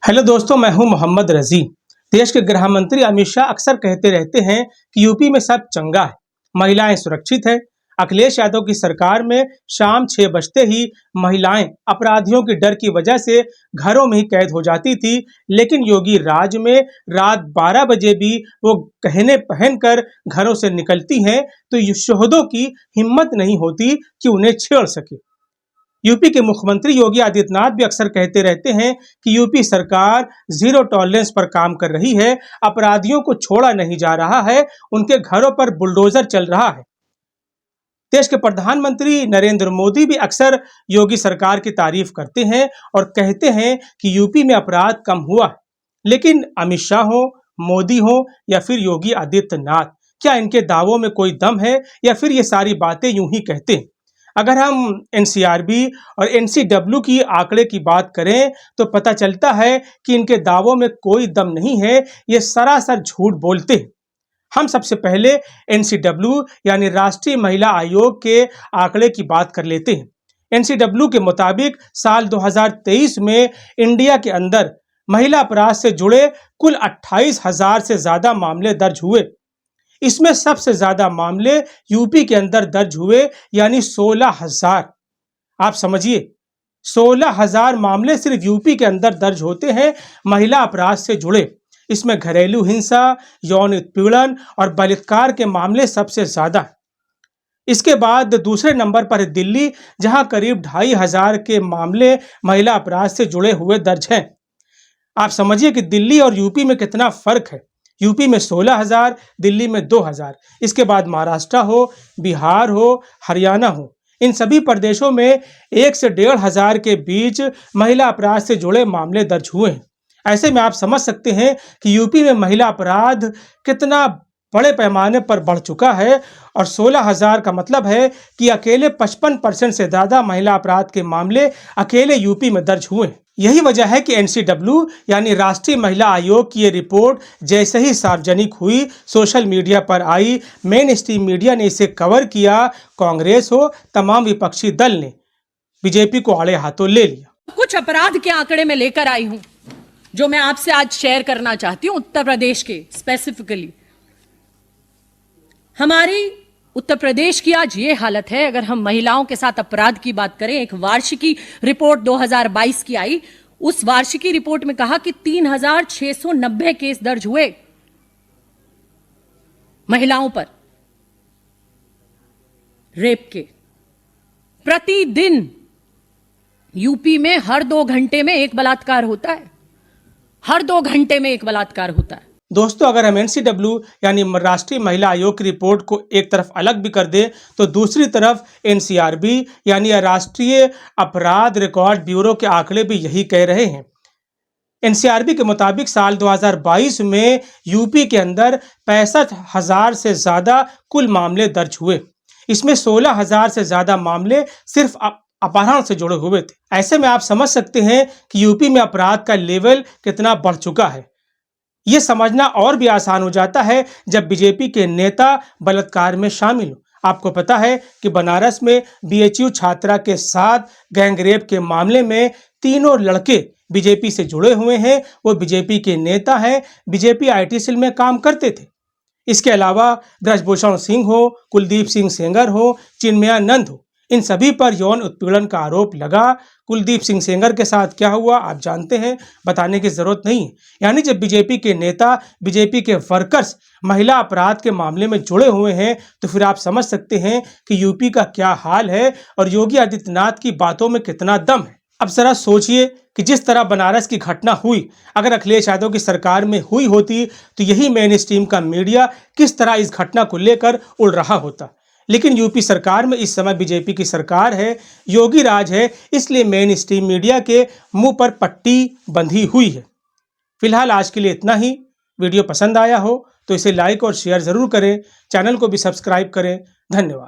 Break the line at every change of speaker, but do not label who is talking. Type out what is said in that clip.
Hello दोस्तों, मैं हूं मोहम्मद रजी। देश के गृह मंत्री अमित शाह अक्सर कहते रहते हैं कि यूपी में सब चंगा है, महिलाएं सुरक्षित है। अखिलेश यादव की सरकार में शाम 6 बजते ही महिलाएं अपराधियों के डर की वजह से घरों में ही कैद हो जाती थी, लेकिन योगी राज में रात 12 बजे भी वो गहने पहनकर घरों से निकलती हैं तो शोहदों की हिम्मत नहीं होती कि उन्हें छेड़ सके। यूपी के मुख्यमंत्री योगी आदित्यनाथ भी अक्सर कहते रहते हैं कि यूपी सरकार जीरो टॉलरेंस पर काम कर रही है, अपराधियों को छोड़ा नहीं जा रहा है, उनके घरों पर बुलडोजर चल रहा है। देश के प्रधानमंत्री नरेंद्र मोदी भी अक्सर योगी सरकार की तारीफ करते हैं और कहते हैं कि यूपी में अपराध कम हुआ है। लेकिन अमित शाह हो, मोदी हो या फिर योगी आदित्यनाथ, क्या इनके दावों में कोई दम है या फिर ये सारी बातें यूं ही कहते हैं? अगर हम एनसीआरबी और एनसीडब्ल्यू की आंकड़े की बात करें तो पता चलता है कि इनके दावों में कोई दम नहीं है, ये सरासर झूठ बोलते हैं। हम सबसे पहले एनसीडब्ल्यू यानी राष्ट्रीय महिला आयोग के आंकड़े की बात कर लेते हैं। एनसीडब्ल्यू के मुताबिक साल 2023 में इंडिया के अंदर महिला अपराध से जुड़े कुल 28,000 से ज्यादा मामले दर्ज हुए। इसमें सबसे ज्यादा मामले यूपी के अंदर दर्ज हुए, यानी 16,000। आप समझिए, 16,000 मामले सिर्फ यूपी के अंदर दर्ज होते हैं महिला अपराध से जुड़े। इसमें घरेलू हिंसा, यौन उत्पीड़न और बलात्कार के मामले सबसे ज्यादा हैं। इसके बाद दूसरे नंबर पर है दिल्ली, जहां करीब 2,500 के मामले महिला अपराध से जुड़े हुए दर्ज हैं। आप समझिए कि दिल्ली और यूपी में कितना फर्क है। यूपी में 16,000, दिल्ली में 2,000। इसके बाद महाराष्ट्र हो, बिहार हो, हरियाणा हो, इन सभी प्रदेशों में 1 से 1,500 के बीच महिला अपराध से जुड़े मामले दर्ज हुए हैं। ऐसे में आप समझ सकते हैं कि यूपी में महिला अपराध कितना बड़े पैमाने पर बढ़ चुका है। और 16,000 का मतलब है कि अकेले 55% से ज़्यादा महिला अपराध के मामले अकेले यूपी में दर्ज हुए हैं। यही वजह है कि एनसीडब्ल्यू यानी राष्ट्रीय महिला आयोग की ये रिपोर्ट जैसे ही सार्वजनिक हुई, सोशल मीडिया पर आई, मेन स्ट्रीम मीडिया ने इसे कवर किया, कांग्रेस हो, तमाम विपक्षी दल ने बीजेपी को आड़े हाथों ले लिया।
कुछ अपराध के आंकड़े में लेकर आई हूं जो मैं आपसे आज शेयर करना चाहती हूं। उत्तर प्रदेश के स्पेसिफिकली, हमारी उत्तर प्रदेश की आज ये हालत है। अगर हम महिलाओं के साथ अपराध की बात करें, एक वार्षिकी रिपोर्ट 2022 की आई, उस वार्षिकी रिपोर्ट में कहा कि 3,690 केस दर्ज हुए महिलाओं पर रेप के। प्रतिदिन यूपी में हर 2 घंटे में एक बलात्कार होता है, हर 2 घंटे में एक बलात्कार होता है।
दोस्तों, अगर हम एनसीडब्ल्यू यानी राष्ट्रीय महिला आयोग की रिपोर्ट को एक तरफ अलग भी कर दें तो दूसरी तरफ एनसीआरबी यानी राष्ट्रीय अपराध रिकॉर्ड ब्यूरो के आंकड़े भी यही कह रहे हैं। एनसीआरबी के मुताबिक साल 2022 में यूपी के अंदर 65,000 से ज्यादा कुल मामले दर्ज हुए। इसमें 16,000 से ज्यादा मामले सिर्फ अपहरण से जुड़े हुए थे। ऐसे में आप समझ सकते हैं कि यूपी में अपराध का लेवल कितना बढ़ चुका है। ये समझना और भी आसान हो जाता है जब बीजेपी के नेता बलात्कार में शामिल हो। आपको पता है कि बनारस में बीएचयू छात्रा के साथ गैंगरेप के मामले में तीनों लड़के बीजेपी से जुड़े हुए हैं, वो बीजेपी के नेता हैं, बीजेपी आईटी सेल में काम करते थे। इसके अलावा ब्रजभूषण सिंह हो, कुलदीप सिंह सेंगर हो, चिन्मयानंद हो, इन सभी पर यौन उत्पीड़न का आरोप लगा। कुलदीप सिंह सेंगर के साथ क्या हुआ आप जानते हैं, बताने की जरूरत नहीं है। यानी जब बीजेपी के नेता, बीजेपी के वर्कर्स महिला अपराध के मामले में जुड़े हुए हैं तो फिर आप समझ सकते हैं कि यूपी का क्या हाल है और योगी आदित्यनाथ की बातों में कितना दम है। अब जरा सोचिए कि जिस तरह बनारस की घटना हुई, अगर अखिलेश यादव की सरकार में हुई होती तो यही मेन स्ट्रीम का मीडिया किस तरह इस घटना को लेकर उड़ रहा होता। लेकिन यूपी सरकार में इस समय बीजेपी की सरकार है, योगी राज है, इसलिए मेन स्ट्रीम मीडिया के मुंह पर पट्टी बंधी हुई है। फिलहाल आज के लिए इतना ही। वीडियो पसंद आया हो तो इसे लाइक और शेयर जरूर करें, चैनल को भी सब्सक्राइब करें। धन्यवाद।